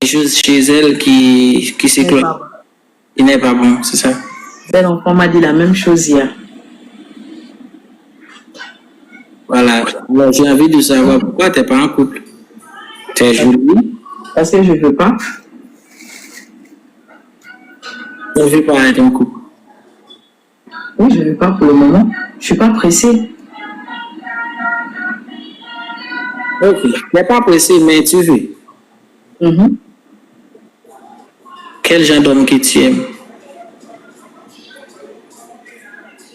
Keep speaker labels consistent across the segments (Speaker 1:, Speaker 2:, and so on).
Speaker 1: chose chez elle qui s'éclate. Il n'est pas bon, c'est ça.
Speaker 2: Bel enfant m'a dit la même chose hier.
Speaker 1: Voilà. Alors, j'ai envie de savoir pourquoi tu n'es pas en couple. Tu es jolie.
Speaker 2: Parce que je ne veux pas.
Speaker 1: Tu ne veux pas être en couple.
Speaker 2: Oui, je ne veux pas pour le moment. Je ne suis pas pressée.
Speaker 1: Ok. Tu n'es pas pressée, mais tu veux. Quel genre d'homme que tu aimes?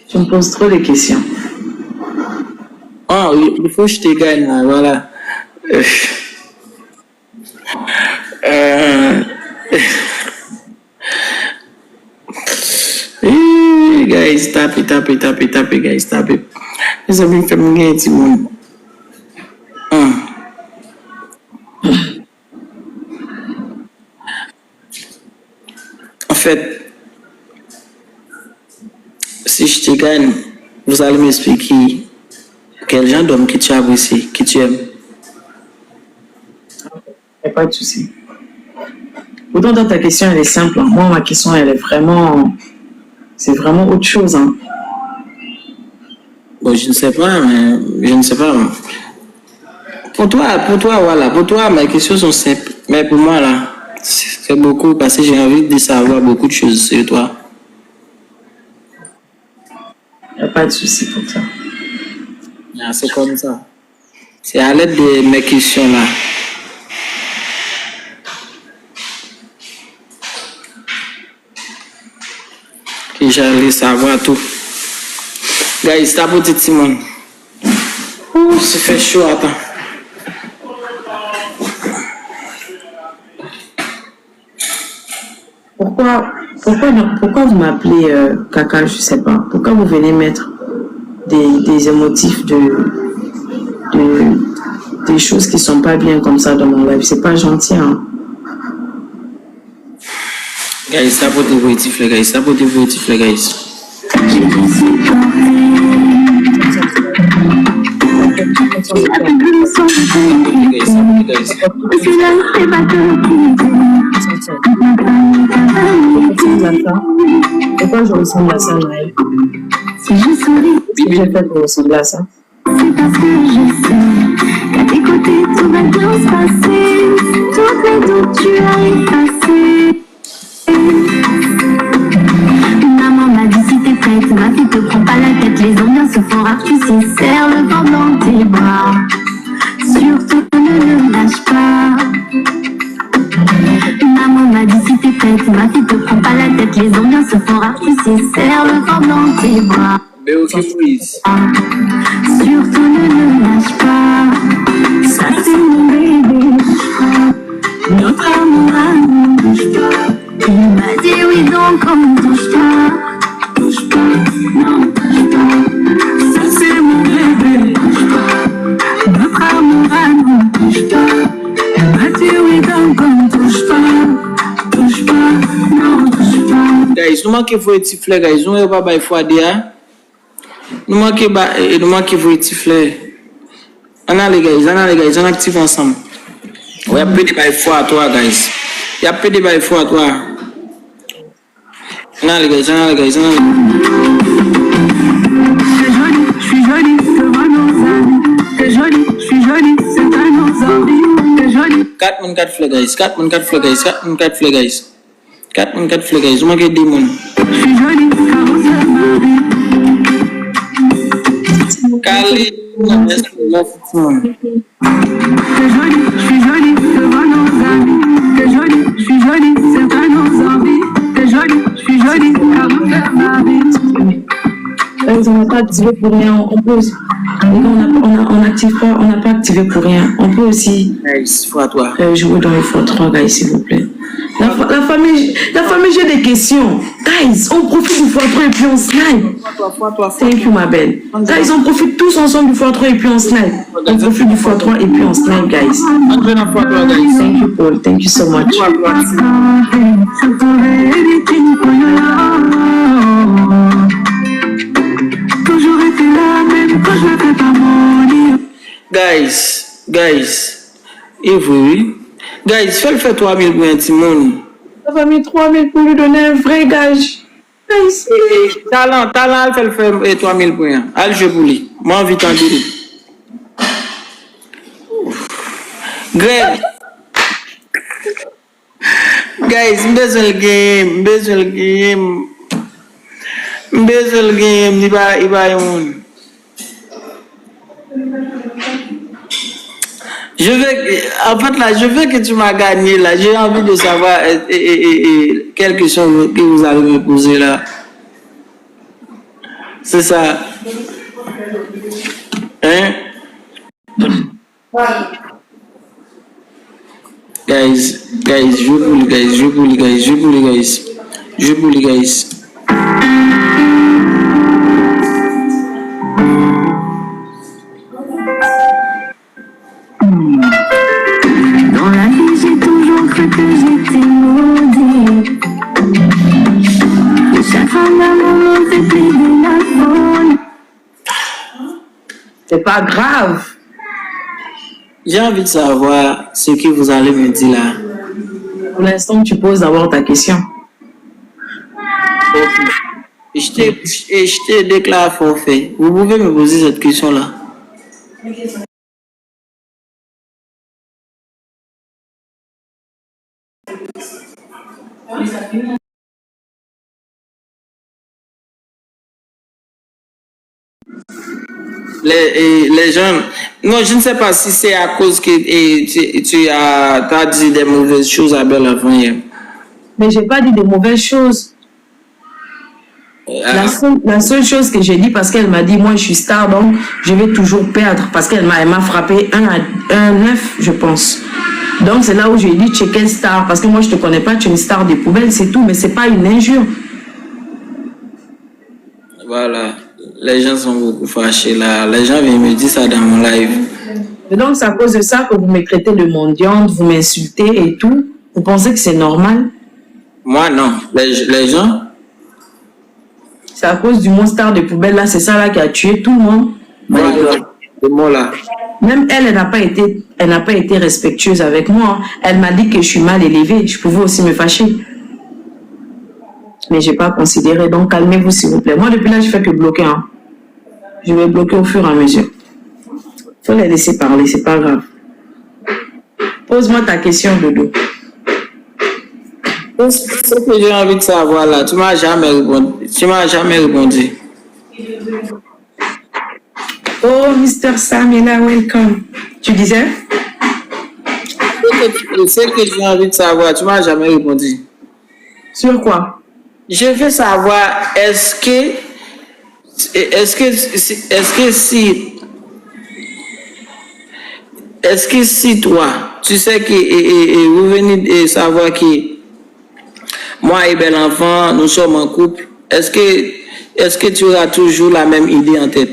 Speaker 2: Tu me poses trop de questions.
Speaker 1: Oh, il faut que je te gagne, là, voilà. Guys, tap it, guys, tap it. It's a big family game, Timon. En fait, si je te gagne, vous allez m'expliquer quel genre d'homme que tu apprécies, que tu aimes.
Speaker 2: Il n'y a pas de souci. Pourtant, dans ta question, elle est simple. Moi, ma question, elle est vraiment... C'est vraiment autre chose. Hein.
Speaker 1: Bon, je ne sais pas, mais... Je ne sais pas. Pour toi, voilà. Pour toi, mes questions sont simples. Mais pour moi, là, c'est beaucoup parce que j'ai envie de savoir beaucoup de choses sur toi.
Speaker 2: Il n'y a pas de souci pour ça.
Speaker 1: Ah, c'est comme ça. C'est à l'aide de mes questions, là. Que j'allais savoir tout. Guys, t'as beau petit Simon. Ça fait chaud, attends.
Speaker 2: Pourquoi vous m'appelez caca, je sais pas. Pourquoi vous venez mettre des émotifs des choses qui sont pas bien comme ça dans mon live. C'est pas gentil, hein.
Speaker 1: Guys, ça pour des positifs, les guys. Ça pour des positifs, les guys.
Speaker 2: Pourquoi je ressemble à ça, Naël? Si je souris, si j'ai fait pour ressembler à ça.
Speaker 3: C'est parce que je sais qu'à tes côtés tout va bien se passer. Toutes les doutes tu as effacé. Maman m'a dit si t'es prête, ma fille te prends pas la tête. Les ambiances se font rares, tu sais, serre le vent dans tes bras. Surtout ne le lâche pas. Maman m'a dit si t'es prête, ma fille te prends pas la tête. Les ambiances se font rares, tu sais, serre le vent dans tes bras. Surtout ne le lâche pas. Ça c'est mon bébé. Notre amour à nous bouge pas. Il m'a dit oui donc on ne touche pas. Touche pas, non touche pas. Ça c'est mon bébé. Notre amour à nous bouge pas. Il m'a dit oui donc on ne touche pas. Touche pas, non touche pas.
Speaker 1: Guys, nous manquons de tifler, guys. Nous n'avons pas de foi dire. Nous manquons de tifler. On a les guys, on active ensemble. Il y a peu de foi à toi, guys. Il y a peu de foi à toi. On a les guys, on a les guys.
Speaker 3: Je suis jolie, devant nos amis. T'es jolie, je suis jolie, c'est à nos envies. T'es jolie.
Speaker 1: 4 fleurs, guys. 4 fleurs, guys. 4 fleurs, guys. 4 fleurs, guys. Nous manquons de démons.
Speaker 3: Je suis jolie, carrousel Marie.
Speaker 1: Cali,
Speaker 3: T'es jolie, je suis jolie, devant nos amis. T'es jolie, je suis jolie, c'est à nos envies. T'es jolie, je suis jolie, carrousel Marie.
Speaker 2: On n'a pas activé pour rien. On peut aussi... On n'active pas, on n'a pas activé pour rien. On peut aussi jouer dans le x3, guys, s'il vous plaît. La famille, j'ai des questions. Guys, on profite du x3 et puis on snipe. Thank you, ma belle. Guys, on profite tous ensemble du x3 et puis on snipe. On profite du x3 et puis on snipe, guys. Thank you, Paul. Thank you so much.
Speaker 3: Toujours été là, même quand je ne fais pas mon lit.
Speaker 1: Guys, et vous, Guys, fais 3000 pour un petit monde.
Speaker 2: Ça va mettre 3000 pour lui donner un vrai gage. Guys.
Speaker 1: Talent, elle fait 3000 pour un. Allez, je vous lis. Moi, envie d'en dire. Greg. Guys, besoin le game. Il va y monde. Je veux que tu m'as gagné là. J'ai envie de savoir quelle question que vous allez me poser là. C'est ça. Hein? Guys, je vous les guys.
Speaker 3: Dans la vie, j'ai toujours cru que j'étais maudit. Le chakra d'amour me fait plaider la faune.
Speaker 2: C'est pas grave.
Speaker 1: J'ai envie de savoir ce que vous allez me dire là.
Speaker 2: Pour l'instant, tu poses d'abord ta question.
Speaker 1: Je te déclare forfait. Vous pouvez me poser cette question là. Les gens, non, je ne sais pas si c'est à cause que tu as dit des mauvaises choses à Belle avant hier.
Speaker 2: Mais j'ai pas dit de mauvaises choses. La seule chose que j'ai dit, parce qu'elle m'a dit, moi je suis star, donc je vais toujours perdre. Parce qu'elle m'a frappé 1-9, je pense. Donc c'est là où j'ai dit, tu es quelle star? Parce que moi je te connais pas, tu es une star des poubelles, c'est tout. Mais c'est pas une injure.
Speaker 1: Voilà. Les gens sont beaucoup fâchés là. Les gens viennent me dire ça dans mon live.
Speaker 2: Et donc c'est à cause de ça que vous me traitez de mendiante, vous m'insultez et tout. Vous pensez que c'est normal?
Speaker 1: Moi non. Les gens.
Speaker 2: C'est à cause du monstre de poubelle là, c'est ça là qui a tué tout le monde.
Speaker 1: Le mot là.
Speaker 2: Même elle n'a pas été respectueuse avec moi. Elle m'a dit que je suis mal élevée. Je pouvais aussi me fâcher. Mais je n'ai pas considéré. Donc calmez-vous s'il vous plaît. Moi depuis là je fais que bloquer. Hein. Je vais bloquer au fur et à mesure. Il faut les laisser parler, c'est pas grave. Pose-moi ta question, Dodo.
Speaker 1: Ce que j'ai envie de savoir là, tu m'as jamais répondu.
Speaker 2: Oh, Mr. Samina, welcome. Tu disais?
Speaker 1: Ce que j'ai envie de savoir, tu m'as jamais répondu.
Speaker 2: Sur quoi?
Speaker 1: Je veux savoir, est-ce que si toi, tu sais que vous venez de savoir que moi et Belle Enfant, nous sommes en couple, est-ce que tu auras toujours la même idée en tête?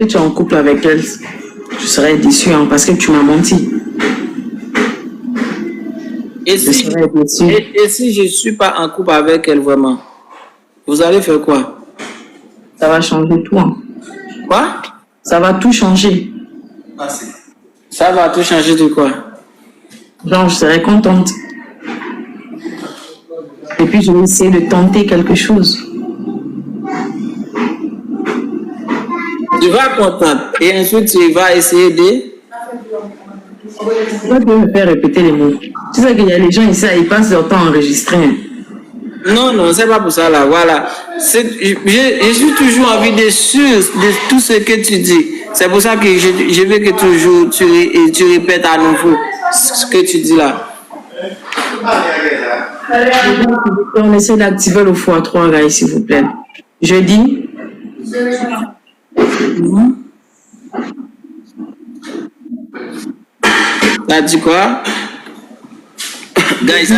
Speaker 2: Si tu es en couple avec elle, je serais déçu hein, parce que tu m'as menti.
Speaker 1: Et si je ne suis pas en couple avec elle vraiment, vous allez faire quoi?
Speaker 2: Ça va changer tout. Hein.
Speaker 1: Quoi?
Speaker 2: Ça va tout changer.
Speaker 1: Ça va tout changer de quoi?
Speaker 2: Genre, je serai contente. Et puis, je vais essayer de tenter quelque chose.
Speaker 1: Tu vas contente et ensuite tu vas essayer de...
Speaker 2: Toi, tu me faire répéter les mots. Tu sais qu'il y a les gens ici, ils passent leur temps à enregistrer.
Speaker 1: Non, c'est pas pour ça là, voilà. Je suis toujours envie de sûr de tout ce que tu dis. C'est pour ça que je veux que toujours tu répètes à nouveau ce que tu dis là.
Speaker 2: On essaie d'activer le x3, gars, s'il vous plaît. Je dis.
Speaker 1: T'as dit quoi? Guys,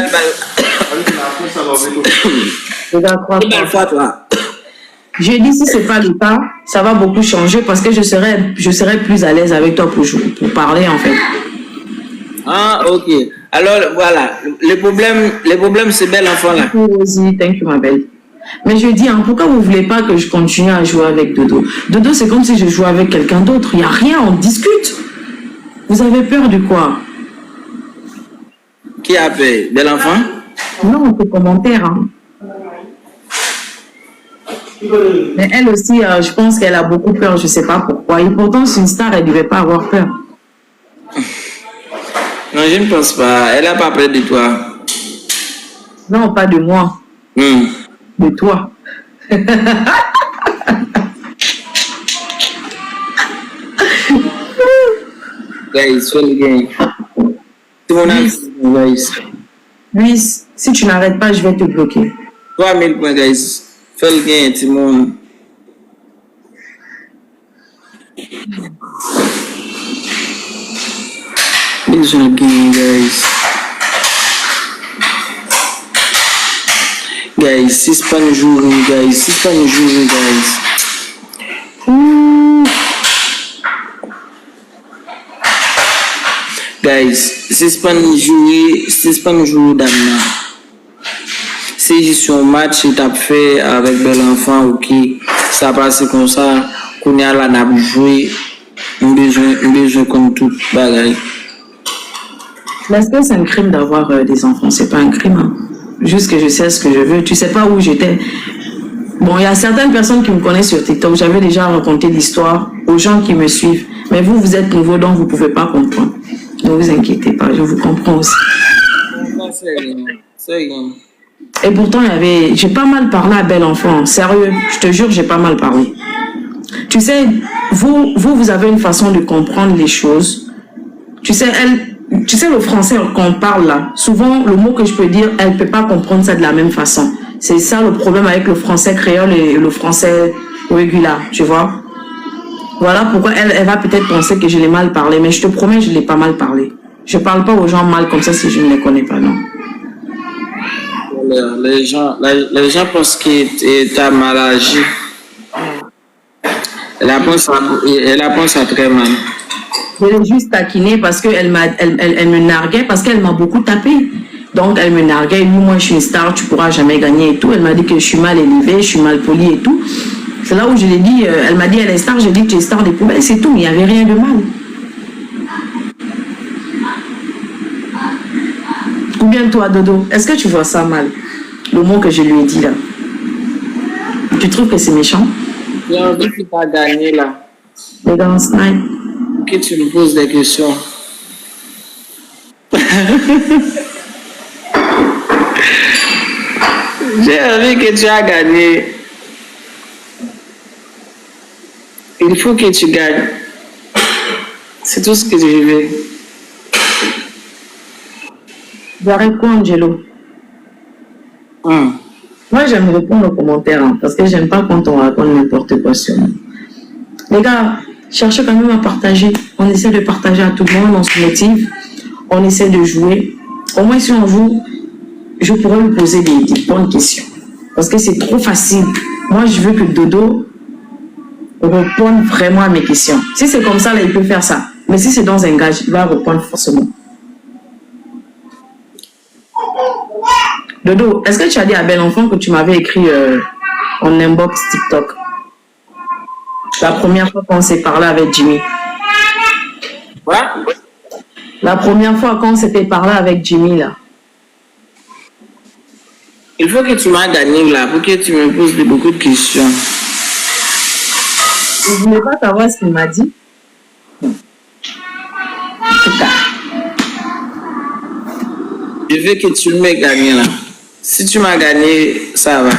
Speaker 2: je dis si c'est pas le cas, ça va beaucoup changer parce que je serai plus à l'aise avec toi pour parler en fait.
Speaker 1: Ah ok. Alors voilà, le problème c'est Belle Enfant là.
Speaker 2: Vas-y, thank you ma belle. Mais je dis, hein, pourquoi vous voulez pas que je continue à jouer avec Dodo? Dodo c'est comme si je jouais avec quelqu'un d'autre. Il n'y a rien, on discute. Vous avez peur de quoi?
Speaker 1: Qui a peur? Bel enfant?
Speaker 2: Non, tes commentaires. Hein. Mais elle aussi, je pense qu'elle a beaucoup peur, je ne sais pas pourquoi. Et pourtant, c'est une star, elle ne devait pas avoir peur.
Speaker 1: Non, je ne pense pas. Elle n'a pas peur de toi.
Speaker 2: Non, pas de moi. De toi.
Speaker 1: Guys, fais le gain. C'est mon ami, guys.
Speaker 2: Luis, si tu n'arrêtes pas, je vais te bloquer.
Speaker 1: 3000 points, guys. Fais le gain, tout le monde. Please don't gain, guys. Guys, 6 points jour, guys. 6 points jour, guys. Guys, 6 points jour d'Anna. Si je suis au match, tu as fait avec bel enfant, ok, ça passe comme ça, qu'on y a là, n'a joué, un besoin comme tout, bagaille.
Speaker 2: Est-ce que c'est un crime d'avoir des enfants? C'est pas un crime, hein. Juste que je sais ce que je veux. Tu sais pas où j'étais. Bon, il y a certaines personnes qui me connaissent sur TikTok. J'avais déjà raconté l'histoire aux gens qui me suivent. Mais vous, vous êtes nouveau, donc vous pouvez pas comprendre. Ne vous inquiétez pas, je vous comprends aussi.
Speaker 1: C'est rien.
Speaker 2: Et pourtant, j'ai pas mal parlé à bel enfant. Sérieux, je te jure, j'ai pas mal parlé. Tu sais, vous avez une façon de comprendre les choses. Tu sais, le français qu'on parle là, souvent, le mot que je peux dire, elle peut pas comprendre ça de la même façon. C'est ça le problème avec le français créole et le français régulier, tu vois. Voilà pourquoi elle va peut-être penser que je l'ai mal parlé, mais je te promets, je l'ai pas mal parlé. Je parle pas aux gens mal comme ça si je ne les connais pas, non.
Speaker 1: Les gens pensent que tu as mal agi. Elle pense à très mal.
Speaker 2: Je l'ai juste taquinée parce qu'elle me narguait, parce qu'elle m'a beaucoup tapé. Donc elle me narguait, moi je suis une star, tu pourras jamais gagner et tout. Elle m'a dit que je suis mal élevée, je suis mal polie et tout. C'est là où je l'ai dit, elle m'a dit elle est star, j'ai dit que tu es star des poubelles, c'est tout, il n'y avait rien de mal. Ou bien toi, Dodo, est-ce que tu vois ça mal? Le mot que je lui ai dit là. Tu trouves que c'est méchant?
Speaker 1: J'ai envie que tu as gagné là.
Speaker 2: Les gars, snipe.
Speaker 1: Que tu me poses des questions. J'ai envie que tu as gagné. Il faut que tu gagnes. C'est tout ce que je veux.
Speaker 2: J'arrête quoi, Angelo? Moi, j'aime répondre aux commentaires, hein, parce que j'aime pas quand on raconte n'importe quoi sur nous. Les gars, cherchez quand même à partager. On essaie de partager à tout le monde, on se motive. On essaie de jouer. Au moins, si on joue, je pourrais lui poser des bonnes questions. Parce que c'est trop facile. Moi, je veux que Dodo réponde vraiment à mes questions. Si c'est comme ça, là, il peut faire ça. Mais si c'est dans un gage, il va répondre forcément. Dodo, est-ce que tu as dit à bel enfant que tu m'avais écrit en inbox TikTok? La première fois qu'on s'est parlé avec Jimmy.
Speaker 1: Quoi?
Speaker 2: La première fois qu'on s'était parlé avec Jimmy, là.
Speaker 1: Il faut que tu m'as gagné là, pour que tu me poses beaucoup de questions.
Speaker 2: Je ne voulais pas savoir ce qu'il m'a dit.
Speaker 1: Je veux que tu me gagnes là. Si tu m'as gagné, ça va.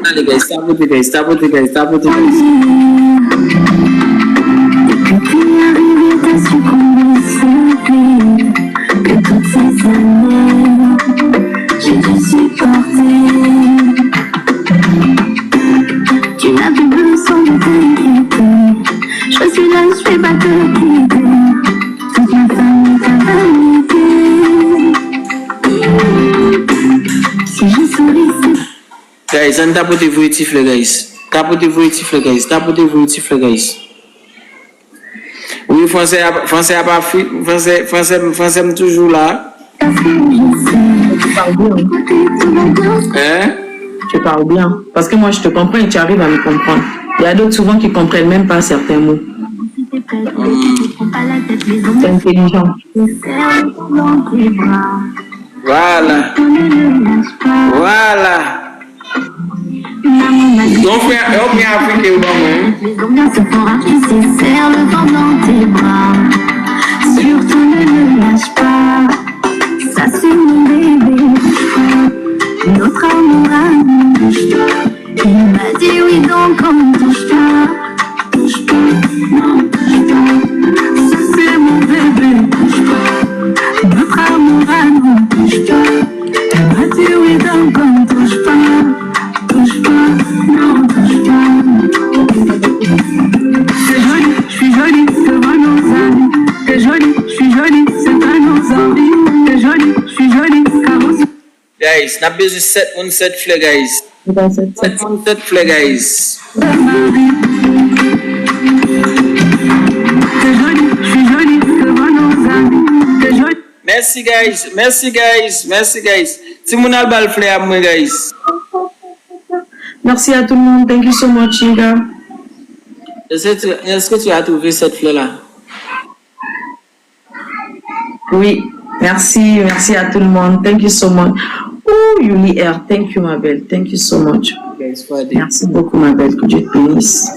Speaker 1: Allez, guys, tapote, guys.
Speaker 3: Depuis t'es arrivé, t'as succombé si vite que toutes ces années, j'ai dû supporter. Tu n'as plus besoin de t'inquiéter. Je suis là, je vais pas te quitter. Toute ma famille t'a validé. Si je souris, c'est...
Speaker 1: Guys, on tapotez-vous et tifle, guys. Tapotez-vous et tifle, guys. Oui, français a pas fait. Français toujours là.
Speaker 2: Tu parles bien.
Speaker 1: Hein?
Speaker 2: Tu parles bien. Parce que moi, je te comprends et tu arrives à me comprendre. Il y a d'autres souvent qui ne comprennent même pas certains mots. C'est intelligent.
Speaker 1: Voilà. Voilà. Donc, on vient appliquer au moment.
Speaker 3: Les ambiances font rare, tu sais, serre le vent dans tes bras. Surtout ne le lâche pas. Ça c'est mon bébé. Notre amour à nous touche pas. Il m'a dit oui donc on touche pas. Touche pas, non touche pas. Ça c'est mon bébé. Touche pas. Notre amour à nous touche pas. Il m'a dit oui donc on touche pas. Touche pas, non touche pas. C'est joli, je suis jolie, c'est pas nos amis. T'es jolie, je suis jolie, c'est pas nos envies. T'es jolie, je suis jolie, carrosse.
Speaker 1: Guys, n'a besoin de 7 fleurs, guys. 7 fleurs, guys.
Speaker 3: T'es jolie, je suis jolie, c'est pas nos amis. T'es jolie.
Speaker 1: Merci, guys. Merci, guys. Merci, guys. Si mon albal fleur à moi, guys.
Speaker 2: Merci à tout le monde. Thank you so much, Chiga.
Speaker 1: Est-ce que tu as trouvé cette fleur-là?
Speaker 2: Oui, merci. Merci à tout le monde. Thank you so much. Oh, Yuli R. Thank you, ma belle. Thank you so much.
Speaker 1: Guys,
Speaker 2: Merci beaucoup, ma belle. Que Dieu te bénisse.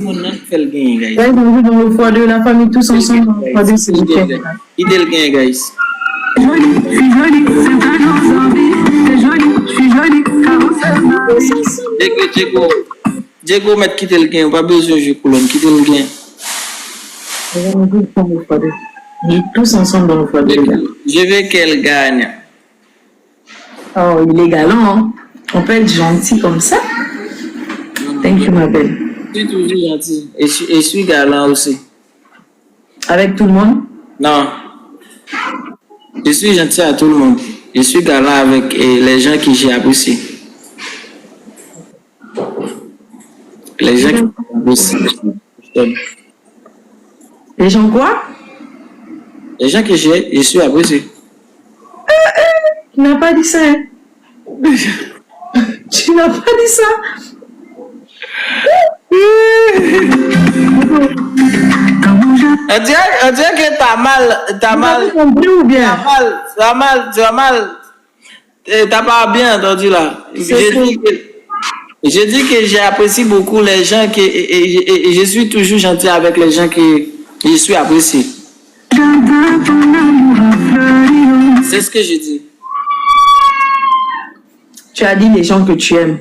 Speaker 1: mon nom fait le gain, guys.
Speaker 2: Guys, on vit dans le x2, la famille tous ensemble dans le x2, c'est nickel.
Speaker 1: Il est le gain, guys.
Speaker 3: Jolie, je suis jolie, c'est pas nos envies. T'es jolie, je suis jolie, carrosse.
Speaker 1: Diego, mettre quitter le gain. Pas besoin de jouer colonne. Quitter le gain.
Speaker 2: On vit dans le x2. On est tous ensemble dans le x2.
Speaker 1: Je veux qu'elle gagne.
Speaker 2: Oh, il est galant, hein? On peut être gentil comme ça. Thank you, ma belle.
Speaker 1: Je suis toujours gentil. Et je suis galant aussi.
Speaker 2: Avec tout le monde?
Speaker 1: Non. Je suis gentil à tout le monde. Je suis galant avec les gens qui j'ai apprécié. Les gens qui j'ai apprécié.
Speaker 2: Les gens quoi?
Speaker 1: Les gens que je suis apprécié.
Speaker 2: Tu n'as pas dit ça, hein? Tu n'as pas dit ça?
Speaker 1: On dirait que t'as mal.
Speaker 2: compris ou bien?
Speaker 1: T'as pas bien entendu là. J'ai dit que j'apprécie beaucoup les gens et je suis toujours gentil avec les gens que je suis apprécié. C'est ce que je dis.
Speaker 2: Tu as dit les gens que tu aimes.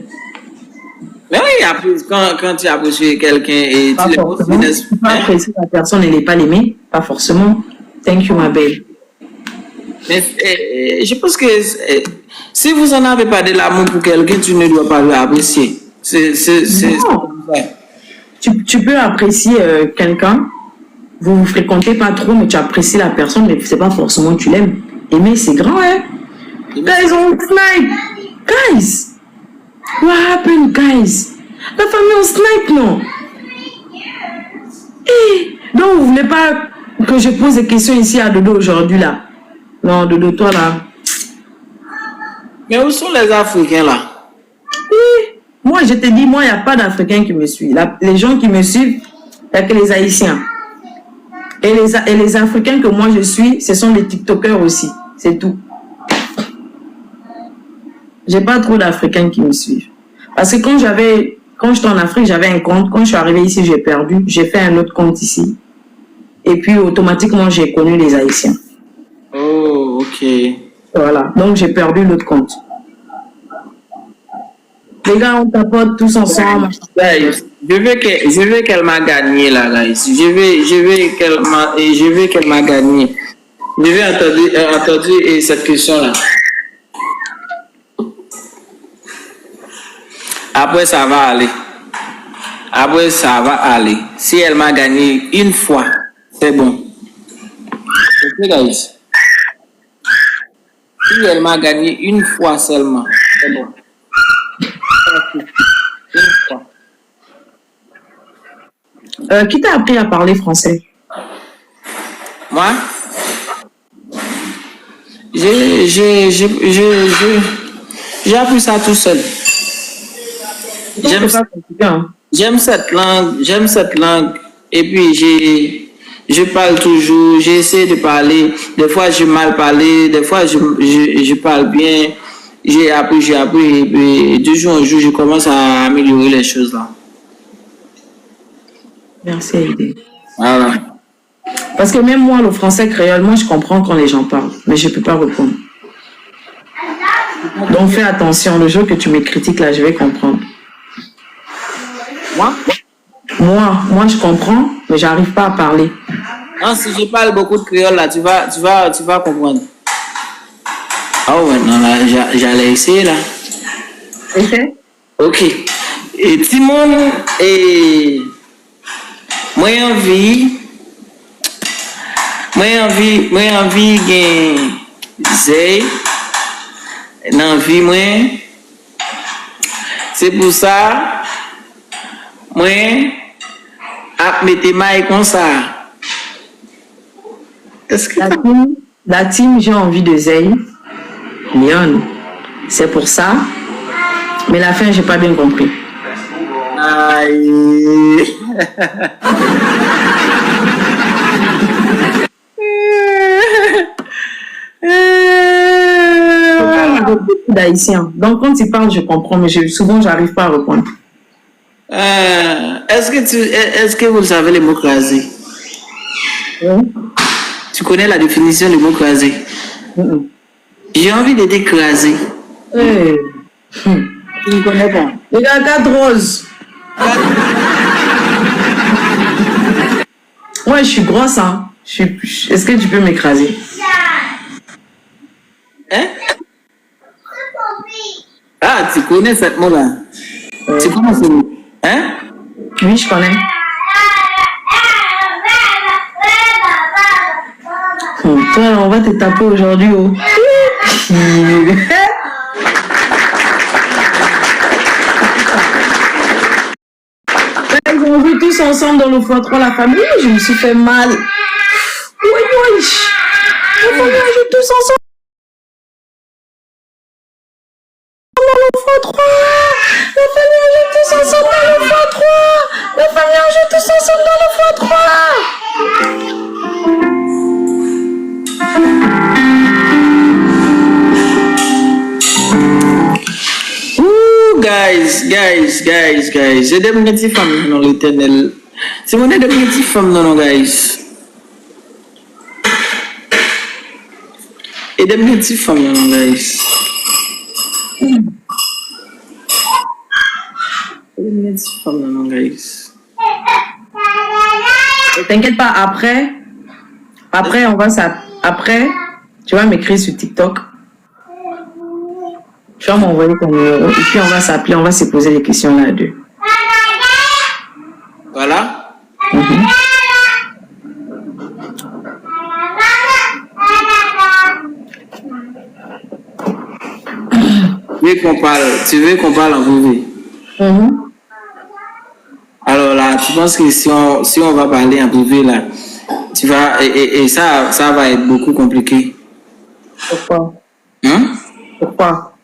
Speaker 1: Mais oui, quand tu apprécies quelqu'un et tu le poses,
Speaker 2: tu peux apprécier la personne et ne pas l'aimer. Pas forcément. Thank you, ma belle.
Speaker 1: Mais je pense que si vous en avez pas de l'amour pour quelqu'un, tu ne dois pas l'apprécier.
Speaker 2: Tu peux apprécier quelqu'un. Vous ne vous fréquentez pas trop, mais tu apprécies la personne, mais c'est pas forcément que tu l'aimes. Aimer, c'est grand, hein? Guys, on snipe! Guys! What happened, guys? La famille, on snipe, non? Eh! Donc, vous voulez pas que je pose des questions ici à Dodo aujourd'hui, là? Non, Dodo, toi, là.
Speaker 1: Mais où sont les Africains, là?
Speaker 2: Eh! Moi, je te dis, moi, il n'y a pas d'Africains qui me suivent. Les gens qui me suivent, il n'y a que les Haïtiens. Et les Africains que moi je suis, ce sont des TikTokers aussi. C'est tout. J'ai pas trop d'Africains qui me suivent. Parce que quand j'étais en Afrique, j'avais un compte. Quand je suis arrivée ici, j'ai perdu. J'ai fait un autre compte ici. Et puis, automatiquement, j'ai connu les Haïtiens.
Speaker 1: Oh, ok.
Speaker 2: Voilà. Donc, j'ai perdu l'autre compte. Les gars, on tapote tous ensemble.
Speaker 1: Je veux qu'elle m'a gagné là, guys. Je veux qu'elle m'a gagné. Je veux entendre cette question là. Après ça va aller. Après ça va aller. Si elle m'a gagné une fois, c'est bon. Ok, guys. Si elle m'a gagné une fois seulement, c'est bon.
Speaker 2: Qui t'a appris à parler français?
Speaker 1: Moi? J'ai appris ça tout seul. J'aime cette langue Et puis, je parle toujours, j'essaie de parler. Des fois, je mal parler, des fois, je parle bien. J'ai appris. Et puis, de jour en jour, je commence à améliorer les choses là.
Speaker 2: Merci, Aïdé.
Speaker 1: Voilà.
Speaker 2: Parce que même moi, le français créole, moi, je comprends quand les gens parlent, mais je ne peux pas répondre. Donc, fais attention. Le jour que tu me critiques, là, je vais comprendre. Moi, je comprends, mais j'arrive pas à parler.
Speaker 1: Non, si je parle beaucoup de créole, là, tu vas comprendre. Oh, ouais, non, là, j'allais essayer, là. Ok. Et Timon, et moi, envie, gain Zay, dans vie, moi, c'est pour ça, moi, à mettre maille comme ça. Est-ce que
Speaker 2: la team, j'ai envie de Zay, Lyon, c'est pour ça, mais la fin, j'ai pas bien compris.
Speaker 1: Aïe.
Speaker 2: D'haïtiens. Donc quand ils parlent, je comprends, mais souvent j'arrive pas à répondre.
Speaker 1: Est-ce que vous savez les mots croisés?
Speaker 2: Oui.
Speaker 1: Tu connais la définition des mots croisés? J'ai envie de t'écraser. Tu ne connais pas?
Speaker 2: Il y a 4 roses. Ouais, je suis grosse, hein. Est-ce que tu peux m'écraser?
Speaker 1: Hein? Ah, tu connais ce mot-là? Tu connais ce mot? Hein?
Speaker 2: Oui, je connais. Toi, on va te taper aujourd'hui. Oh. Ils ont vu tous ensemble dans le x3 la famille. Je me suis fait mal. Oui. La famille a joué tous ensemble. Dans le x3. La famille a joué tous ensemble dans le x3. La famille a joué tous ensemble dans le x3.
Speaker 1: Guys. J'ai des petites femmes dans l'éternel. C'est mon des petites femmes non, guys. Et des petites femmes non, guys. Des petites femmes non, guys.
Speaker 2: T'inquiète pas, après, après, tu vas m'écrire sur TikTok. Tu vas m'envoyer ton numéro et puis on va s'appeler, on va se poser des questions là à deux.
Speaker 1: Voilà. Tu veux qu'on parle en privé? Alors là, tu penses que si on va parler en privé là, tu vas et ça va être beaucoup compliqué.
Speaker 2: Pourquoi? Pourquoi?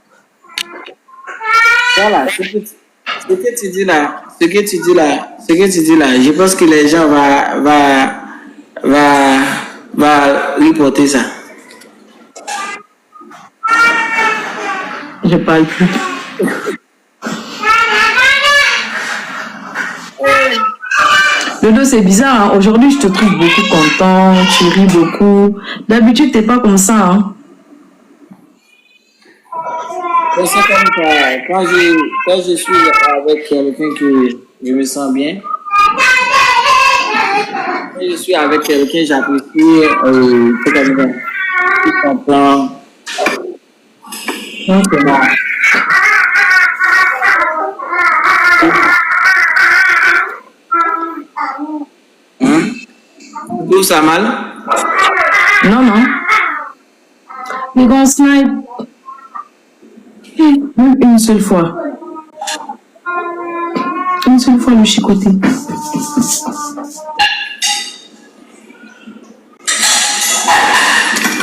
Speaker 1: Voilà, ce que tu dis là, je pense que les gens va reporter ça.
Speaker 2: Je parle plus. Dodo, c'est bizarre, hein? Aujourd'hui je te trouve beaucoup content, tu ris beaucoup. D'habitude t'es pas comme ça, hein?
Speaker 1: Quand je suis avec quelqu'un que je me sens bien, quand je suis avec quelqu'un, j'apprécie tu comprends. Donc, c'est bon. Tout ça mal?
Speaker 2: Non. Les gars, snipe. Même une seule fois. Une seule fois le chicoté.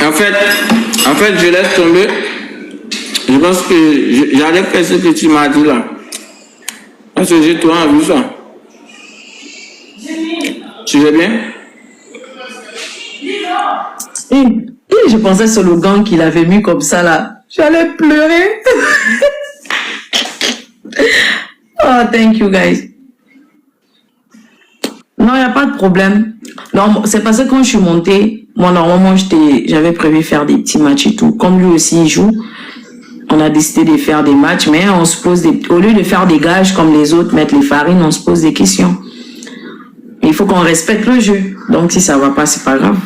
Speaker 1: En fait, je laisse tomber. Je pense que j'allais faire ce que tu m'as dit là. Parce que j'ai toi envie ça. Tu veux bien?
Speaker 2: Et je pensais sur le gant qu'il avait mis comme ça là. J'allais pleurer. Oh, thank you guys. Non, il n'y a pas de problème. Non, c'est parce que quand je suis montée, moi normalement j'avais prévu faire des petits matchs et tout. Comme lui aussi il joue, on a décidé de faire des matchs, mais on se pose au lieu de faire des gages comme les autres, mettre les farines, on se pose des questions. Il faut qu'on respecte le jeu. Donc si ça va pas, c'est pas grave.